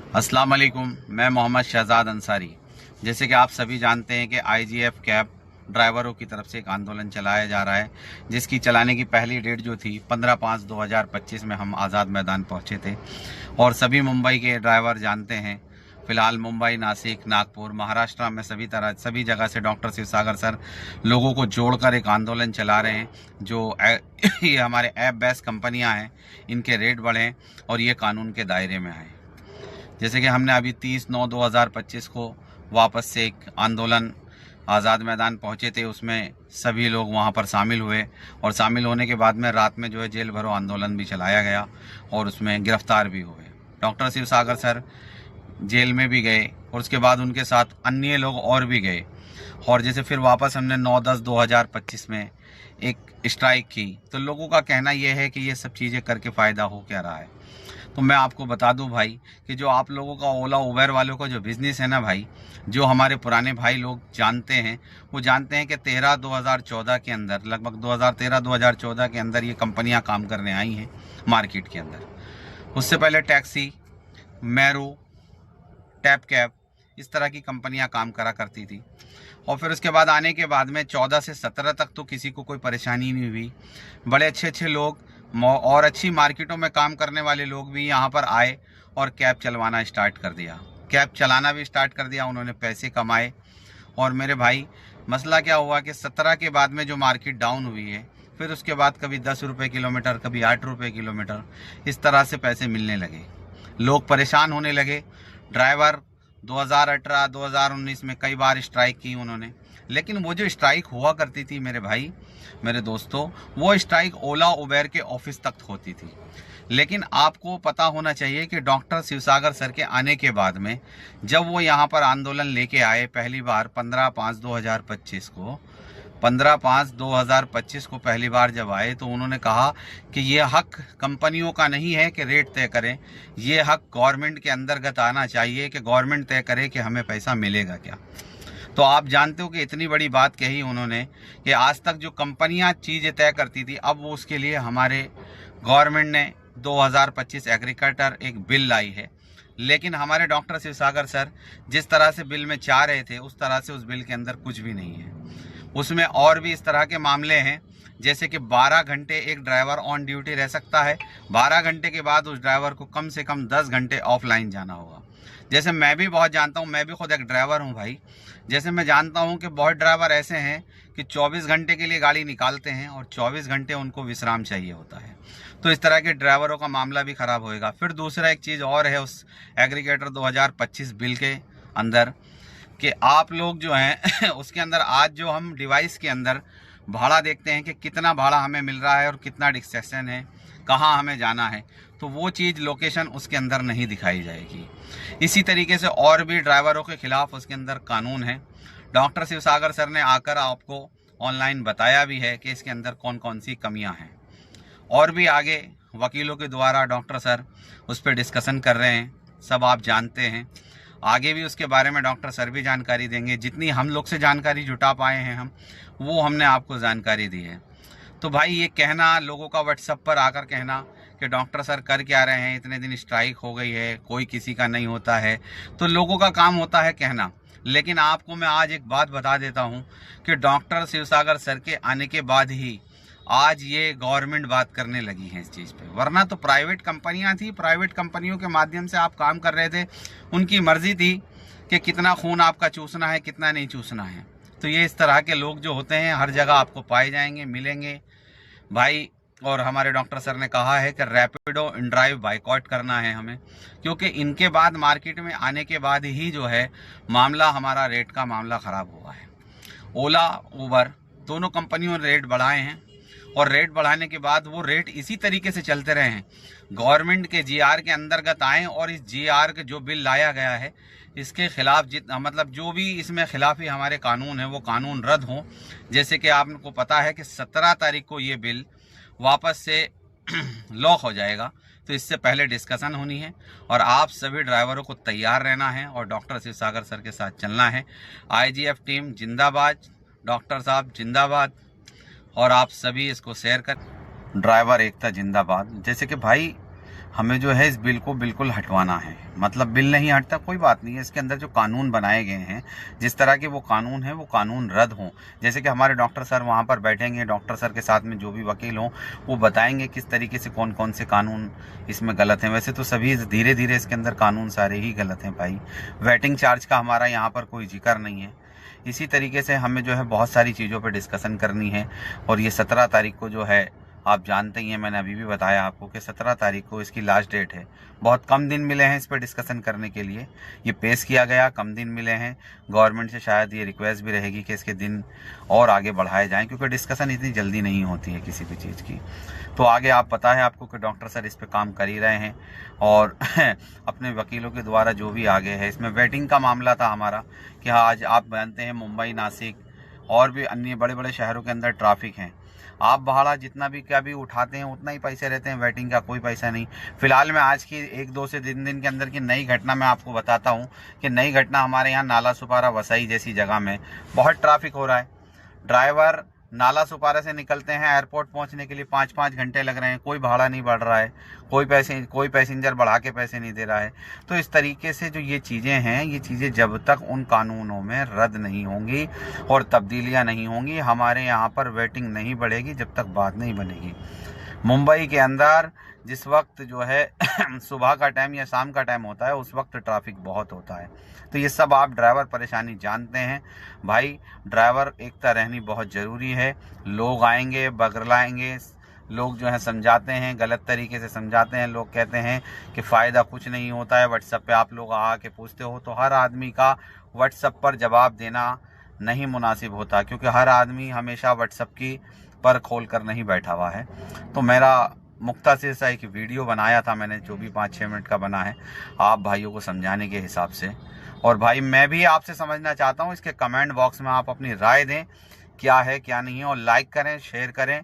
अस्सलाम वालेकुम। मैं मोहम्मद शहजाद अंसारी। जैसे कि आप सभी जानते हैं कि आईजीएफ कैब ड्राइवरों की तरफ से एक आंदोलन चलाया जा रहा है, जिसकी चलाने की पहली डेट जो थी 15/5/2025 में हम आज़ाद मैदान पहुंचे थे। और सभी मुंबई के ड्राइवर जानते हैं, फ़िलहाल मुंबई, नासिक, नागपुर, महाराष्ट्र में सभी जगह से डॉक्टर शिवसागर सर लोगों को जोड़कर एक आंदोलन चला रहे हैं। जो ये हमारे ऐप बेस्ड कंपनियां हैं, इनके रेट बढ़ें और ये कानून के दायरे में आए। जैसे कि हमने अभी 30/9/2025 को वापस से एक आंदोलन आज़ाद मैदान पहुंचे थे, उसमें सभी लोग वहां पर शामिल हुए और शामिल होने के बाद में रात में जो है जेल भरो आंदोलन भी चलाया गया और उसमें गिरफ्तार भी हुए। डॉक्टर शिवसागर सर जेल में भी गए और उसके बाद उनके साथ अन्य लोग और भी गए। और जैसे फिर वापस हमने 9/10/2025 में एक स्ट्राइक की, तो लोगों का कहना यह है कि ये सब चीज़ें करके फ़ायदा हो क्या रहा है। तो मैं आपको बता दूं भाई कि जो आप लोगों का ओला उबेर वालों का जो बिज़नेस है ना भाई, जो हमारे पुराने भाई लोग जानते हैं, वो जानते हैं कि 2013-2014 के अंदर, लगभग 2013-2014 के अंदर ये कंपनियां काम करने आई हैं मार्केट के अंदर। उससे पहले टैक्सी, मैरू, टैप कैब, इस तरह की कंपनियां काम करा करती थी। और फिर उसके बाद आने के बाद में 14 से 17 तक तो किसी को कोई परेशानी नहीं हुई। बड़े अच्छे अच्छे लोग और अच्छी मार्केटों में काम करने वाले लोग भी यहाँ पर आए और कैब चलवाना स्टार्ट कर दिया, कैब चलाना भी स्टार्ट कर दिया। उन्होंने पैसे कमाए। और मेरे भाई, मसला क्या हुआ कि 17 के बाद में जो मार्केट डाउन हुई है, फिर उसके बाद कभी 10 रुपये किलोमीटर, कभी 8 रुपये किलोमीटर, इस तरह से पैसे मिलने लगे। लोग परेशान होने लगे। ड्राइवर 2018-2019 में कई बार स्ट्राइक की उन्होंने, लेकिन वो जो स्ट्राइक हुआ करती थी मेरे भाई, मेरे दोस्तों, वो स्ट्राइक ओला उबेर के ऑफिस तक होती थी। लेकिन आपको पता होना चाहिए कि डॉक्टर शिवसागर सर के आने के बाद में, जब वो यहाँ पर आंदोलन लेके आए पहली बार 15/5/2025 को, 15/5/2025 को पहली बार जब आए, तो उन्होंने कहा कि ये हक कंपनियों का नहीं है कि रेट तय करें, ये हक गवर्नमेंट के अंतर्गत आना चाहिए कि गवर्नमेंट तय करे कि हमें पैसा मिलेगा क्या। तो आप जानते हो कि इतनी बड़ी बात कही उन्होंने कि आज तक जो कंपनियां चीज़ें तय करती थी, अब वो उसके लिए हमारे गवर्नमेंट ने 2025 एग्रीकल्चर एक बिल लाई है। लेकिन हमारे डॉक्टर शिवसागर सर जिस तरह से बिल में चाह रहे थे, उस तरह से उस बिल के अंदर कुछ भी नहीं है। उसमें और भी इस तरह के मामले हैं, जैसे कि 12 घंटे एक ड्राइवर ऑन ड्यूटी रह सकता है, 12 घंटे के बाद उस ड्राइवर को कम से कम 10 घंटे ऑफलाइन जाना होगा। जैसे मैं भी बहुत जानता हूँ, मैं भी खुद एक ड्राइवर हूँ भाई। जैसे मैं जानता हूँ कि बहुत ड्राइवर ऐसे हैं कि 24 घंटे के लिए गाड़ी निकालते हैं और 24 घंटे उनको विश्राम चाहिए होता है। तो इस तरह के ड्राइवरों का मामला भी ख़राब होएगा। फिर दूसरा एक चीज़ और है उस एग्रीगेटर 2025 बिल के अंदर, कि आप लोग जो हैं उसके अंदर आज जो हम डिवाइस के अंदर भाड़ा देखते हैं कि कितना भाड़ा हमें मिल रहा है और कितना डिस्टेंस है, कहाँ हमें जाना है, तो वो चीज़ लोकेशन उसके अंदर नहीं दिखाई जाएगी। इसी तरीके से और भी ड्राइवरों के खिलाफ उसके अंदर कानून है। डॉक्टर शिवसागर सर ने आकर आपको ऑनलाइन बताया भी है कि इसके अंदर कौन कौन सी कमियां हैं। और भी आगे वकीलों के द्वारा डॉक्टर सर उस पर डिस्कशन कर रहे हैं, सब आप जानते हैं। आगे भी उसके बारे में डॉक्टर सर भी जानकारी देंगे। जितनी हम लोग से जानकारी जुटा पाए हैं हम, वो हमने आपको जानकारी दी है। तो भाई, ये कहना लोगों का व्हाट्सएप पर आकर कहना कि डॉक्टर सर कर क्या रहे हैं, इतने दिन स्ट्राइक हो गई है, कोई किसी का नहीं होता है, तो लोगों का काम होता है कहना। लेकिन आपको मैं आज एक बात बता देता हूं कि डॉक्टर शिवसागर सर के आने के बाद ही आज ये गवर्नमेंट बात करने लगी है इस चीज़ पे। वरना तो प्राइवेट कंपनियां थी, प्राइवेट कंपनियों के माध्यम से आप काम कर रहे थे, उनकी मर्जी थी कि कितना खून आपका चूसना है, कितना नहीं चूसना है। तो ये इस तरह के लोग जो होते हैं हर जगह आपको पाए जाएंगे, मिलेंगे भाई। और हमारे डॉक्टर सर ने कहा है कि रैपिडो इन ड्राइव बाइकआउट करना है हमें, क्योंकि इनके बाद मार्केट में आने के बाद ही जो है मामला, हमारा रेट का मामला ख़राब हुआ है। ओला उबर दोनों कंपनियों ने रेट बढ़ाए हैं और रेट बढ़ाने के बाद वो रेट इसी तरीके से चलते रहे हैं। गवर्नमेंट के जीआर के अंतर्गत आए और इस जीआर के जो बिल लाया गया है, इसके खिलाफ मतलब जो भी इसमें खिलाफी हमारे कानून है, वो कानून रद्द हों। जैसे कि आपको पता है कि 17 तारीख को ये बिल वापस से लॉक हो जाएगा, तो इससे पहले डिस्कशन होनी है और आप सभी ड्राइवरों को तैयार रहना है और डॉक्टर शिवसागर सर के साथ चलना है। आईजीएफ टीम जिंदाबाद, डॉक्टर साहब जिंदाबाद, और आप सभी इसको शेयर कर। ड्राइवर एकता जिंदाबाद। जैसे कि भाई, हमें जो है इस बिल को बिल्कुल हटवाना है। मतलब बिल नहीं हटता कोई बात नहीं है, इसके अंदर जो कानून बनाए गए हैं, जिस तरह के वो कानून हैं, वो कानून रद्द हों। जैसे कि हमारे डॉक्टर सर वहाँ पर बैठेंगे, डॉक्टर सर के साथ में जो भी वकील हों, वो बताएंगे किस तरीके से कौन कौन से कानून इसमें गलत हैं। वैसे तो सभी धीरे धीरे इसके अंदर कानून सारे ही गलत हैं भाई। वेटिंग चार्ज का हमारा यहाँ पर कोई जिक्र नहीं है। इसी तरीके से हमें जो है बहुत सारी चीज़ों पर डिस्कशन करनी है। और ये 17 तारीख को जो है, आप जानते ही हैं, मैंने अभी भी बताया आपको कि 17 तारीख को इसकी लास्ट डेट है। बहुत कम दिन मिले हैं इस पर डिस्कशन करने के लिए। ये पेश किया गया, कम दिन मिले हैं। गवर्नमेंट से शायद ये रिक्वेस्ट भी रहेगी कि इसके दिन और आगे बढ़ाए जाएं, क्योंकि डिस्कशन इतनी जल्दी नहीं होती है किसी भी चीज़ की। तो आगे आप पता है आपको कि डॉक्टर सर इस पर काम कर ही रहे हैं, और अपने वकीलों के द्वारा जो भी आगे है। इसमें वेटिंग का मामला था हमारा कि हाँ, आज आप जानते हैं मुंबई, नासिक और भी अन्य बड़े बड़े शहरों के अंदर ट्रैफिक है। आप भाड़ा जितना भी क्या भी उठाते हैं उतना ही पैसे रहते हैं, वेटिंग का कोई पैसा नहीं। फिलहाल मैं आज की 1-2 से 3 दिन के अंदर की नई घटना मैं आपको बताता हूं कि नई घटना हमारे यहाँ नाला सुपारा वसई जैसी जगह में बहुत ट्रैफिक हो रहा है। ड्राइवर नाला सुपारा से निकलते हैं, एयरपोर्ट पहुंचने के लिए 5-5 घंटे लग रहे हैं, कोई भाड़ा नहीं बढ़ रहा है, कोई पैसेंजर बढ़ा के पैसे नहीं दे रहा है। तो इस तरीके से जो ये चीज़ें हैं, ये चीज़ें जब तक उन कानूनों में रद्द नहीं होंगी और तब्दीलियां नहीं होंगी, हमारे यहाँ पर वेटिंग नहीं बढ़ेगी जब तक बात नहीं बनेगी। मुंबई के अंदर जिस वक्त जो है सुबह का टाइम या शाम का टाइम होता है, उस वक्त ट्रैफिक बहुत होता है। तो ये सब आप ड्राइवर परेशानी जानते हैं भाई। ड्राइवर एकता रहनी बहुत ज़रूरी है। लोग आएंगे, बगलाएंगे, लोग जो है समझाते हैं, गलत तरीके से समझाते हैं। लोग कहते हैं कि फ़ायदा कुछ नहीं होता है। व्हाट्सएप पे आप लोग आके पूछते हो, तो हर आदमी का व्हाट्सएप पर जवाब देना नहीं मुनासिब होता, क्योंकि हर आदमी हमेशा व्हाट्सएप की पर खोल कर नहीं बैठा हुआ है। तो मेरा मुख्तसर सा एक वीडियो बनाया था मैंने, जो भी 5-6 मिनट का बना है, आप भाइयों को समझाने के हिसाब से। और भाई मैं भी आपसे समझना चाहता हूँ, इसके कमेंट बॉक्स में आप अपनी राय दें, क्या है क्या नहीं है, और लाइक करें, शेयर करें